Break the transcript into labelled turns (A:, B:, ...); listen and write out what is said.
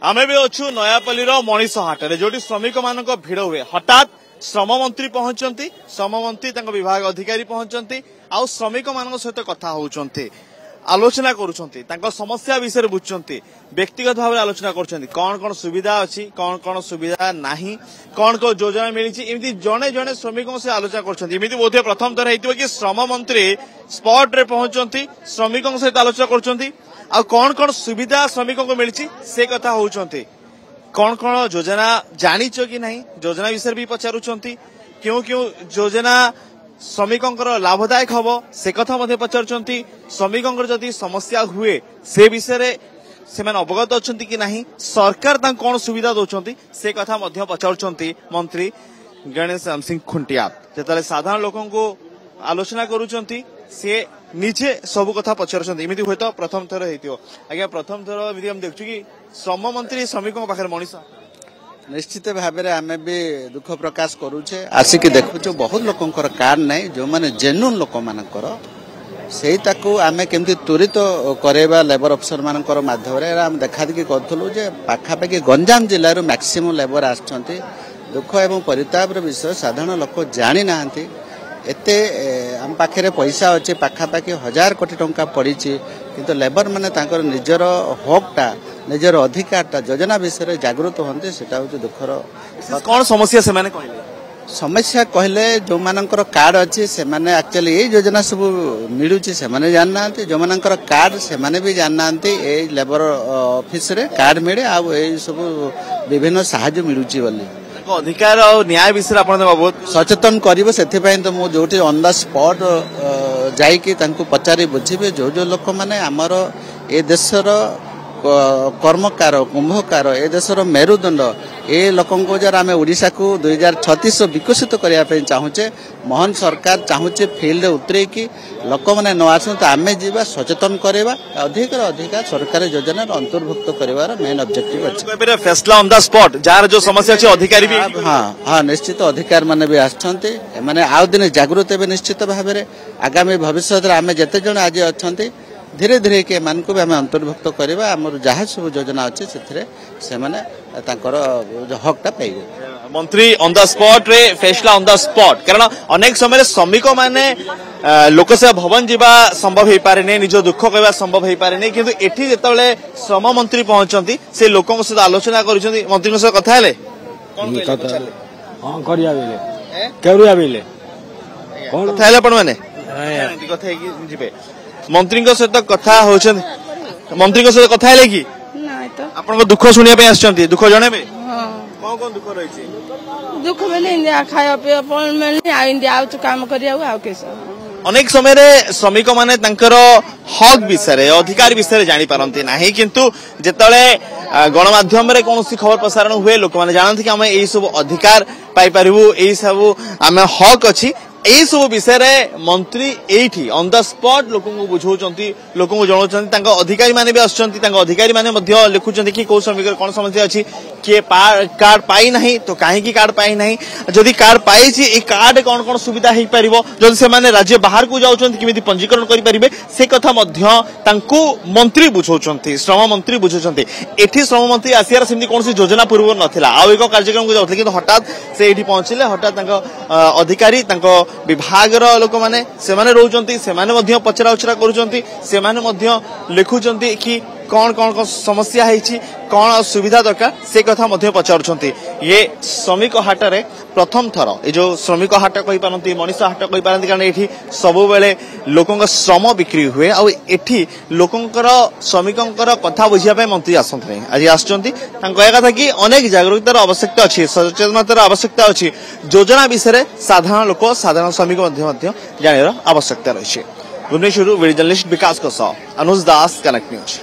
A: आमे भी अच्छु नयापल्ली मनीष हाट जो श्रमिक मान भिड़ हुए हठात श्रम मंत्री पहुंचती श्रम मंत्री विभाग अधिकारी पहुंचती आउ श्रमिक मान सहित कथा होती आलोचना करुछंती समस्या विषय बुझुंती व्यक्तिगत भाव आलोचना करुछंती कौन कौन सुविधा अच्छी कौन कौन सुविधा नहीं कौन कौन योजना मिली एमती जड़े जड़े श्रमिकों से आलोचना करुछंती बोध प्रथम थर हो कि श्रम मंत्री स्पॉट रे पहुंचती श्रमिकों सहित आलोचना करुछंती आ कौन कौन सुविधा श्रमिकों को मिली से कथा होउछंती कौन कौन योजना जानिच कि नहीं योजना विषय भी पचारुछंती क्यों क्यों योजना श्रमिकों लाभदायक हम से कथा पचारुछंती श्रमिकों जदि समस्या हुए से विषय से अवगत अच्छा कि नहीं सरकार कौन सुविधा दौरान से कथा पचारुछंती मंत्री गणेश राम सिंह खुंटिया जो साधारण लोकों को आलोचना करुछंती से निजे सब कथा पचारुछंती एमती हुए तो प्रथम थर हो आज्ञा प्रथम थर हम देखु कि श्रम मंत्री श्रमिकों पाखे मनीष
B: निश्चित भाव में आम भी दुख प्रकाश करुचे आसिक देखु बहुत लोकंर कार्ड ना जो मैंने जेन्युइन लोक मानकर से आम केमती त्वरित करवा लेबर अफिसर मान मध्यम देखा देखी करूँ पाखापाखि गंजाम जिलूर मैक्सिमम लेबर आसुँच दुख एवं परिताप विषय साधारण लोक जानी ना एते आम पाखे पैसा अच्छे पाखापाखि 1000 कोटी टंका पड़ी किंतु लेबर माने तांकर निजर हकटा निजर अधिकारटा योजना विषय जागृत होते सेटा हूँ दुखर
A: कौन समस्या से माने कहले
B: समस्या कहले जो मानकर कार्ड अच्छी से माने एक्चुअली ये योजना सब मिलूची से माने जानना जो मानकर कार्ड से माने भी जानना ए लेबर ऑफिस रे कार्ड मिले आ सब विभिन्न साहाय्य मिलूची बोली
A: अधिकार और न्याय विषय बहुत
B: सचेतन करिवो सेथिपई तो मु जोटी ऑन द स्पॉट जाइकी तांको पचारि बुझिबे जो जो लोक माने हमर ए देशर कर्मकार कुंभकार ए देशर मेरुदंड ए लोकंको जरा आमे ओडिसा को 2036 विकसित करिया पे चाहूचे मोहन सरकार चाहूचे फील्ड उतरे की लोक माने न आसन तो आमे जीवा सचेतन करेवा अधिक सरकारी योजना अंतर्भुक्त करिवार मेन ऑब्जेक्टिव अछि
A: फैसला ऑन द स्पॉट जार जो समस्या अछि अधिकारी भी
B: हां निश्चित अधिकार माने भी आछंती माने आउ दिन जागृत हेबे निश्चित भाव में आगामी भविष्य रे आमे जते जण आज अछंती धीरे धीरे के मान को भी आम अंतर्भुक्त करवा आम जहाँ सब योजना अच्छे से हकटा पाइबे
A: मंत्री ऑन द स्पॉट रे फैसला ऑन द स्पॉट कारण अनेक समय श्रमिक माने लोकसेवा भवन जीवा संभव हो पारे नहीं निज दुख कहवा संभव हो पारे नहीं किंतु एठी जेतबेले श्रम मंत्री पहुंचती से लोकों सहित आलोचना करिसेंती मंत्री सहित कथा हेले कोन
C: हां करिया बेले केरिया बेले
A: कोन कथा हेले पण माने कथा है कि जिबे मंत्री सहित कथा होचंती मंत्री सहित कथा हेले कि
D: नहीं तो
A: आपन दुख सुनिया पे आछंती दुख जणेबे हां कौन दुख रहिछि
D: दुख बेले इंडिया खाया पे अपन में आ इंडिया आउ काम करिया आ केसा
A: अनेक समय रे श्रमिक माने तांकर हक विषय अधिकार विषय जानी पारंती नाही किंतु जेतले गणमाध्यम रे कोनोसी खबर प्रसारण हुए लोक माने जानथि कि हम एई सब अधिकार पाई परिबु एई सब हमें हक अछि एई सब विषय रे मंत्री एठी ऑन द स्पॉट लोकों को बुझौचंती लोकों को जणाउचंती तांका अधिकारी माने भी आछंती तांका अधिकारी माने मध्य लिखुचंती कि को श्रमिक कोन समस्या अछि के कार्ड पाई नहीं तो काहे की कार्ड पाई नहीं जदि कार्ड पाई छी ए कार्ड कोन कोन सुविधा हेई परिबो जदि से माने राज्य बाहर को जाउचंती किमिति पंजीकरण करि परिबे से कथा मध्य तांको मंत्री बुझौचंती श्रम मंत्री बुझौचंती एठी श्रम मंत्री आसियार सेमि कोनसी योजना पूर्व नथिला आ एको कार्यक्रम को जाउथले किंतु हठात से एठी पहुंचिले हठात तांका अधिकारी तांका विभाग लोक मैंने से रोचंती से पचरा उचरा करुचंती से लिखुचंती कि कौन कौन कौन समस्या है कौन सुविधा दरकार से कथा पचारुचंती ये श्रमिक हाट रे प्रथम थर ये जो श्रमिक हाट कहि पारंती मनीष हाट कहि पारंती कारण एठी सब बेले लोकंक श्रम बिक्री हुए आ एठी लोकंकर श्रमिकंकर कथा बुझिया पे मंत्री आसंत नहीं आज आसचंती तांको कथा कि अनेक जागरूकतार आवश्यकता अछि सचेतनतार आवश्यकता अछि योजना विषय साधारण लोक साधारण श्रमिक मध्य जानिर आवश्यकता रही भुवनेश्वर वीडियो जर्नलिस्ट विकास अनुज दास कनेक्ट न्यूज।